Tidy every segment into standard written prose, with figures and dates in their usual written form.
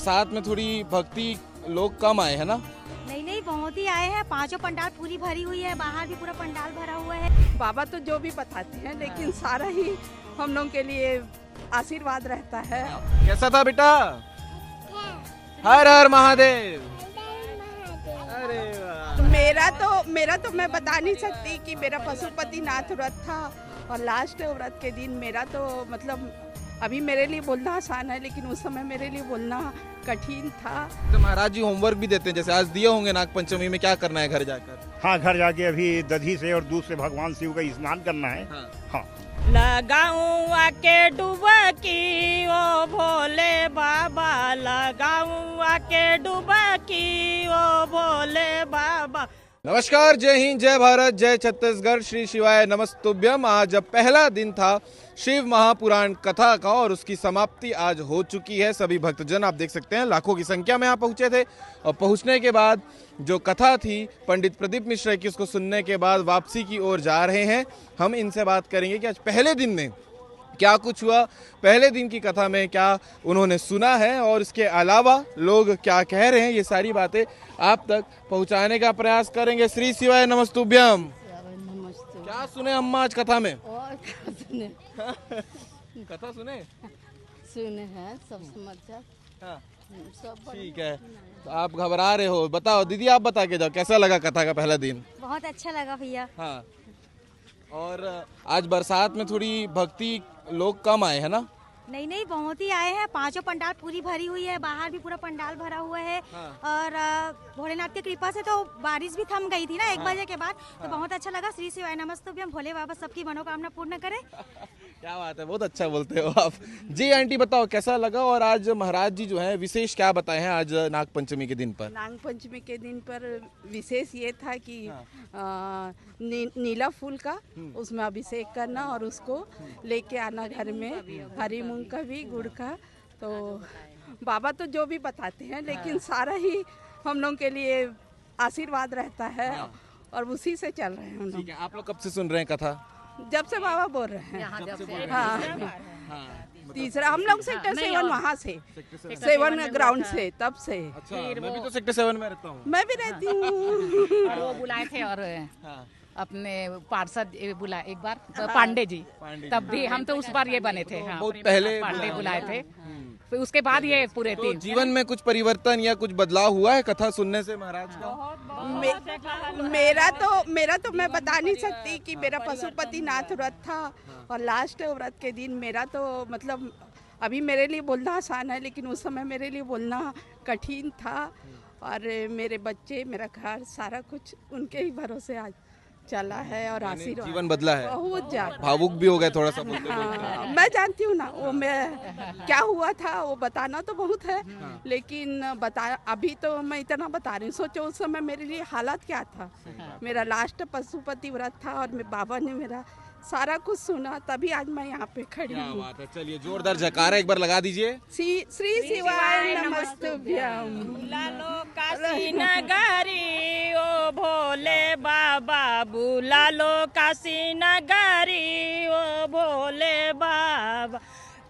बरसात में थोड़ी भक्ति लोग कम आए है ना? नहीं नहीं, बहुत ही आए हैं। पांचों पंडाल पूरी भरी हुई है, बाहर भी पूरा पंडाल भरा हुआ है। बाबा तो जो भी बताते हैं, लेकिन सारा ही हम लोग के लिए आशीर्वाद रहता है। कैसा था बेटा? हर हर महादेव। अरे वाह। मेरा तो मैं बता नहीं सकती कि मेरा पशुपति नाथ व्रत था और लास्ट व्रत के दिन मेरा तो मतलब अभी मेरे लिए बोलना आसान है, लेकिन उस समय मेरे लिए बोलना कठिन था। तो महाराज जी होमवर्क भी देते हैं, जैसे आज दिए होंगे नाग पंचमी में, क्या करना है घर जाकर? हाँ, घर जाके अभी दधी से और दूध से भगवान शिव का स्नान करना है। हाँ। लगाऊं आके डुबकी ओ भोले बाबा, लगाऊं आके डुबकी ओ भोले बाबा। नमस्कार, जय हिंद, जय भारत, जय छत्तीसगढ़, श्री शिवाय नमस्तुभ्यम। आज पहला दिन था शिव महापुराण कथा का और उसकी समाप्ति आज हो चुकी है। सभी भक्तजन आप देख सकते हैं लाखों की संख्या में यहाँ पहुंचे थे और पहुंचने के बाद जो कथा थी पंडित प्रदीप मिश्रा की, उसको सुनने के बाद वापसी की ओर जा रहे हैं। हम इनसे बात करेंगे कि आज पहले दिन में क्या कुछ हुआ, पहले दिन की कथा में क्या उन्होंने सुना है और इसके अलावा लोग क्या कह रहे हैं, ये सारी बातें आप तक पहुंचाने का प्रयास करेंगे। श्री शिवाय नमस्तुभ्यम। क्या सुने अम्मा आज कथा में? कथा सुने हैं सब समाचार। हाँ, सब ठीक है। तो आप घबरा रहे हो, बताओ दीदी, आप बता के जाओ कैसा लगा कथा का पहला दिन? बहुत अच्छा लगा भैया। हाँ, और आज बरसात में थोड़ी भक्ति लोग कम आए है ना? नहीं नहीं, बहुत ही आए हैं। पांचों पंडाल पूरी भरी हुई है, बाहर भी पूरा पंडाल भरा हुआ है। हाँ। और भोलेनाथ की कृपा से तो बारिश भी थम गई थी ना 1 बजे के बाद। तो हाँ। बहुत अच्छा लगा। श्री शिवाय नमस्तुभ्यम। भोले बाबा सबकी मनोकामना पूर्ण करे। क्या बात है, बहुत अच्छा बोलते हो आप। जी आंटी, बताओ कैसा लगा और आज महाराज जी जो है विशेष क्या बताए हैं आज नाग पंचमी के दिन पर? नाग पंचमी के दिन पर विशेष ये था कि नीला फूल का उसमें अभिषेक करना और उसको लेके आना घर में, हरी मूंग का भी, गुड़ का। तो बाबा तो जो भी बताते हैं, लेकिन सारा ही हम लोग के लिए आशीर्वाद रहता है और उसी से चल रहे हैं हम लोग। आप लोग कब से सुन रहे हैं कथा? जब से बाबा बोल रहे हैं। हाँ, तीसरा हम लोग सेक्टर 7 वहाँ से 7 ग्राउंड से, तब से। अच्छा, मैं भी तो सेक्टर 7 में रहता हूँ। मैं भी रहती हूँ। वो बुलाए थे और हाँ। अपने पार्षद बुलाए एक बार पांडे जी, तब भी हम तो उस बार ये बने थे। हाँ, बहुत पहले पांडे बुलाए थे, फिर उसके बाद ये पूरे तो 3 जीवन में कुछ परिवर्तन या कुछ बदलाव हुआ है कथा सुनने से महाराज का? मेरा तो मैं बता नहीं सकती कि मेरा पशुपति नाथ व्रत था और लास्ट व्रत के दिन मेरा तो मतलब अभी मेरे लिए बोलना आसान है, लेकिन उस समय मेरे लिए बोलना कठिन था। और मेरे बच्चे, मेरा घर, सारा कुछ उनके ही भरोसे आज चला है और आशीर्वाद जीवन बदला है। बहुत ज्यादा भावुक भी हो गए थोड़ा सा बोलते बोलते। हाँ, मैं जानती हूँ ना वो मैं क्या हुआ था, वो बताना तो बहुत है, लेकिन अभी तो मैं इतना बता रही हूँ। सोचो उस समय मेरे लिए हालात क्या था। मेरा लास्ट पशुपति व्रत था और बाबा ने मेरा सारा कुछ सुना, तभी आज मैं यहाँ पे खड़ी क्या हूँ। बात है, चलिए जोरदार जयकारा एक बार लगा दीजिए। श्री शिवाय नमस्तुभ्यम। बुला लो काशी नगरी ओ भोले बाबा, बुला लो काशी नगरी ओ भोले बाबा।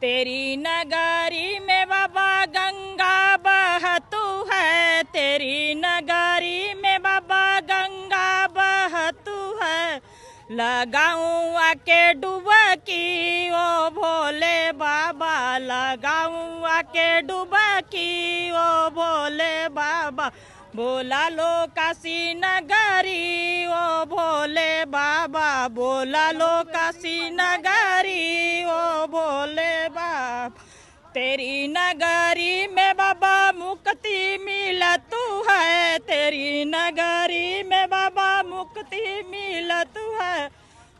तेरी नगरी में बाबा गंगा बहतू है, तेरी नगरी में बाबा गंगा बहतू है। लगाऊं आके डुबकी ओ भोले बाबा, लगाऊं आके डुबकी ओ भोले बाबा। बोला लो काशी नगरी ओ भोले बाबा, बोला लो काशी नगरी ओ भोले बाबा। तेरी नगरी में बाबा मुक्ति मिलतू है, तेरी नगरी में बाबा मुक्ति मिलतू है।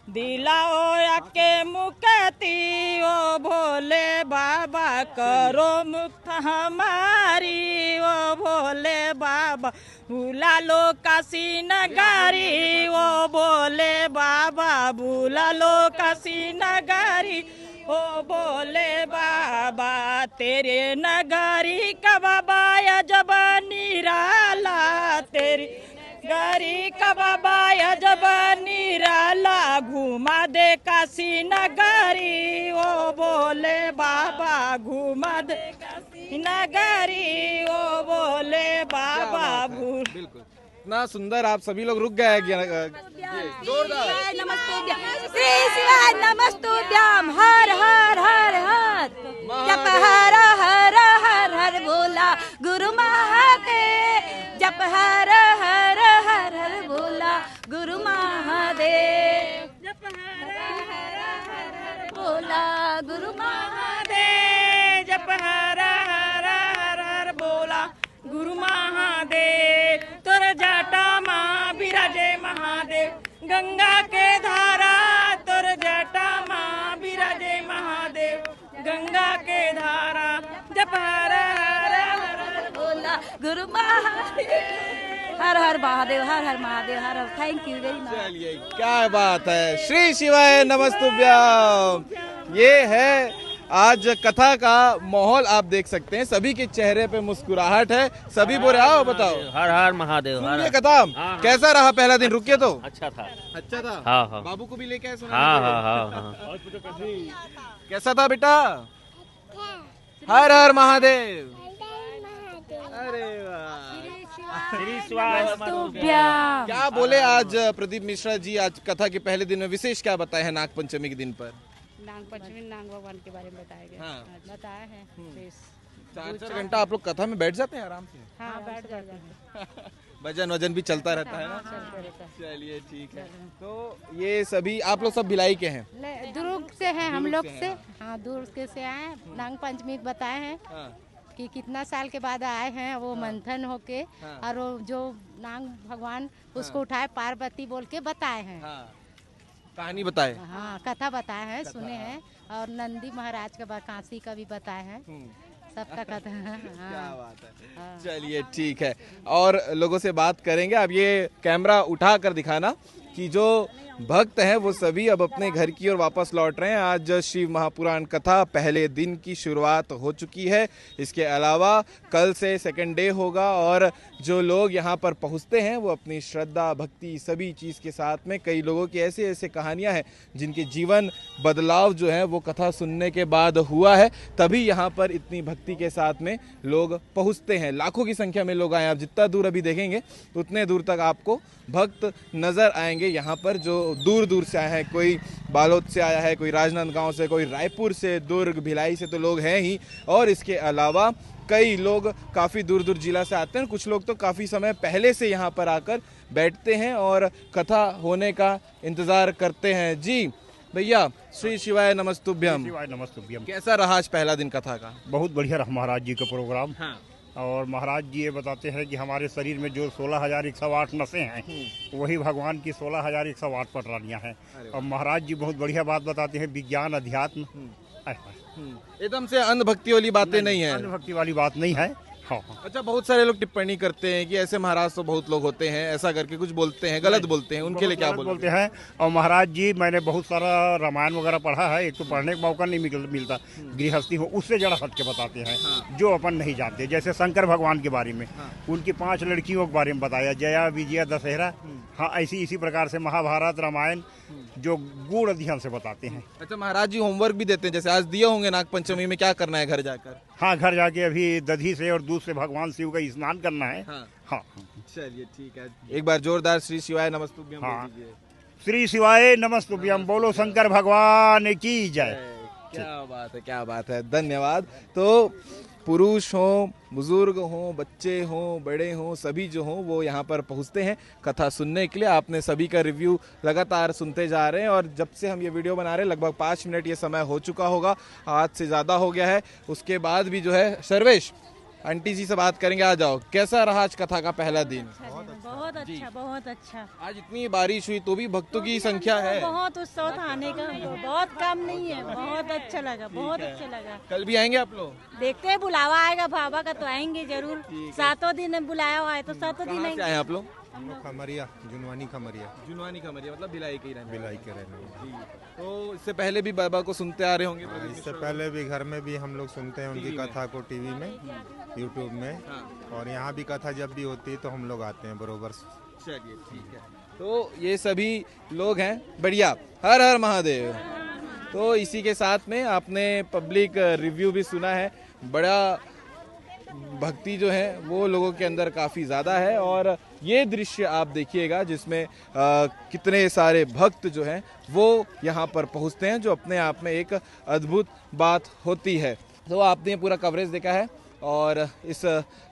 दिलाओ आके मुक्ति ओ भोले बाबा, करो मुक्त हमारी ओ भोले बाबा। बुला लो काशी नगरी ओ भोले बाबा, बुला लो काशी नगरी ओ भोले बाबा। तेरे नगरी का बाबा अजब निराला, तेरी नगरी का बाबा अजब निराला। घुमा दे काशी नगरी ओ भोले बाबा, घुमा दे काशी नगरी ओ भोले बाबा बिल्कुल इतना सुंदर, आप सभी लोग रुक गए जोरदार। श्री शिवाय नमस्तुभ्यम हर हर हर हर जप हर हर हर हर भोला गुरु महादेव जप हर हर हर हर भोला गुरु महादेव जप हर हर हर हर भोला गुरु महादेव जप हर हर हर हर भोला गुरु महादेव तोर जटा माँ बिराजे महादेव गंगा के धारा तोर जटा माँ बिराजे महादेव गंगा के धारा जप हर हर हर भोला गुरु महादेव हर हर महादेव हर हर महादेव हर her thank you very much. चलिए क्या बात है, श्री शिवाय नमस्तुभ्यम। ये है आज कथा का माहौल, आप देख सकते हैं सभी के चेहरे पे मुस्कुराहट है, सभी बोल रहे आओ बताओ हर हर महादेव। सुनिए कथा कैसा रहा पहला दिन, रुके तो अच्छा था। अच्छा था। हाँ हाँ बाबू को भी लेके आए सुना? हाँ हाँ हाँ हाँ। कैसा था बेटा? हर हर महादेव। अरे वाह, श्री शिवाय क्या बोले आज प्रदीप मिश्रा जी, आज कथा के पहले दिन में विशेष क्या बताए हैं नाग पंचमी के दिन पर? नाग पंचमी नाग भगवान के बारे में बताया गया। हाँ। बताया है। 4-4 घंटा आप लोग कथा में बैठ जाते हैं आराम से? हाँ बैठ जाते हैं। भजन वजन भी चलता रहता है ना? चलिए ठीक है। तो ये सभी आप लोग सब भिलाई के हैं? दुर्ग से हैं हम लोग से। हाँ दुर्ग से आए हैं। नाग पंचमी बताए हैं कि कितना साल के बाद आए हैं, वो मंथन होके और वो जो नाग भगवान उसको उठाए पार्वती बोल के बताए हैं। कहानी बताए? हाँ कथा बताए हैं, सुने हैं। और नंदी महाराज का काशी का भी बताए हैं, सबका कथा। क्या बात है, चलिए ठीक है। और लोगों से बात करेंगे। अब ये कैमरा उठा कर दिखाना कि जो भक्त हैं वो सभी अब अपने घर की ओर वापस लौट रहे हैं। आज शिव महापुराण कथा पहले दिन की शुरुआत हो चुकी है। इसके अलावा कल से सेकंड डे होगा और जो लोग यहाँ पर पहुँचते हैं वो अपनी श्रद्धा भक्ति सभी चीज़ के साथ में, कई लोगों की ऐसे ऐसे कहानियाँ हैं जिनके जीवन बदलाव जो है वो कथा सुनने के बाद हुआ है, तभी यहाँ पर इतनी भक्ति के साथ में लोग पहुँचते हैं। लाखों की संख्या में लोग आए। आप जितना दूर अभी देखेंगे उतने दूर तक आपको भक्त नज़र आएंगे यहाँ पर, जो दूर दूर से आए हैं। कोई बालोद से आया है, कोई राजनांदगांव से, कोई रायपुर से, दुर्ग भिलाई से तो लोग हैं ही, और इसके अलावा कई लोग काफ़ी दूर दूर जिला से आते हैं। कुछ लोग तो काफ़ी समय पहले से यहाँ पर आकर बैठते हैं और कथा होने का इंतज़ार करते हैं। जी भैया, श्री शिवाय नमस्तुभ्यम। शिवाय नमस्तुभ्यम। कैसा रहा आज पहला दिन कथा का? बहुत बढ़िया रहा महाराज जी का प्रोग्राम। और महाराज जी ये बताते हैं कि हमारे शरीर में जो 16,108 नसें हैं वही भगवान की 16,108 पटरानियाँ हैं। और महाराज जी बहुत बढ़िया बात बताते हैं, विज्ञान अध्यात्म एकदम से अंधभक्ति वाली बातें नहीं है। अंधभक्ति वाली बात नहीं है। हाँ। अच्छा, बहुत सारे लोग टिप्पणी करते हैं कि ऐसे महाराज तो बहुत लोग होते हैं, ऐसा करके कुछ बोलते हैं, गलत बोलते हैं, उनके लिए क्या बोलते हैं? और महाराज जी, मैंने बहुत सारा रामायण वगैरह पढ़ा है। एक तो पढ़ने का मौका नहीं मिलता, गृहस्थी हो उससे जरा हट के बताते हैं जो अपन नहीं जानते। जैसे शंकर भगवान के बारे में, उनकी 5 लड़कियों के बारे में बताया, जया विजया दशहरा। हाँ, इसी प्रकार से महाभारत रामायण जो गूढ़ अध्ययन से बताते हैं। अच्छा, महाराज जी होमवर्क भी देते हैं, जैसे आज दिए होंगे नाग पंचमी में, क्या करना है घर जाकर? हाँ, घर जाके अभी दधी से और दूध से भगवान शिव का स्नान करना है। हाँ। चलिए ठीक है, एक बार जोरदार श्री शिवाय नमस्तुभ्यम बोल दीजिए। श्री शिवाय नमस्तुभ्यम, बोलो शंकर भगवान की जय। क्या बात है, क्या बात है, धन्यवाद। तो पुरुष हों, बुजुर्ग हों, बच्चे हों, बड़े हों, सभी जो हों वो यहाँ पर पहुँचते हैं कथा सुनने के लिए। आपने सभी का रिव्यू लगातार सुनते जा रहे हैं और जब से हम ये वीडियो बना रहे हैं लगभग 5 मिनट ये समय हो चुका होगा, आज से ज़्यादा हो गया है। उसके बाद भी जो है सर्वेश आंटी जी से बात करेंगे। आ जाओ, कैसा रहा आज कथा का पहला दिन? बहुत अच्छा, बहुत अच्छा। आज इतनी बारिश हुई तो भी भक्तों की संख्या है, बहुत उत्सव था आने का, बहुत कम नहीं है। बहुत अच्छा लगा, बहुत अच्छा लगा। कल भी आएंगे आप लोग? देखते हैं, बुलावा आएगा बाबा का तो आएंगे जरूर। 7 दिन बुलाया हुआ है तो 7 दिन कहाँ से आए आप लोग? हम लोग खमरिया, जुनवानी खमरिया मतलब भिलाई के ही रहने भिलाई के रहने वाले। तो इससे पहले भी बाबा को सुनते आ रहे होंगे? इससे पहले भी घर में भी हम लोग सुनते हैं उनकी कथा को, टीवी में, यूट्यूब में, और यहाँ भी कथा जब भी होती है तो हम लोग आते हैं बरोबर। चलिए ठीक है, तो ये सभी लोग हैं, बढ़िया, हर हर महादेव। तो इसी के साथ में आपने पब्लिक रिव्यू भी सुना है, बड़ा भक्ति जो है वो लोगों के अंदर काफ़ी ज़्यादा है। और ये दृश्य आप देखिएगा जिसमें कितने सारे भक्त जो हैं वो यहाँ पर पहुँचते हैं, जो अपने आप में एक अद्भुत बात होती है। तो आपने पूरा कवरेज देखा है और इस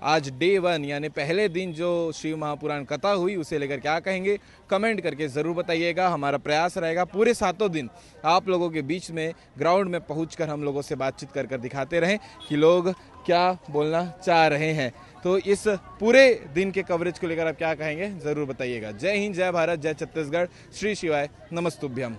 आज डे 1 यानी पहले दिन जो शिव महापुराण कथा हुई उसे लेकर क्या कहेंगे कमेंट करके ज़रूर बताइएगा। हमारा प्रयास रहेगा पूरे 7 दिन आप लोगों के बीच में ग्राउंड में पहुंचकर हम लोगों से बातचीत कर दिखाते रहें कि लोग क्या बोलना चाह रहे हैं। तो इस पूरे दिन के कवरेज को लेकर आप क्या कहेंगे ज़रूर बताइएगा। जय हिंद, जय भारत, जय छत्तीसगढ़, श्री शिवाय, नमस्तुभ्यम।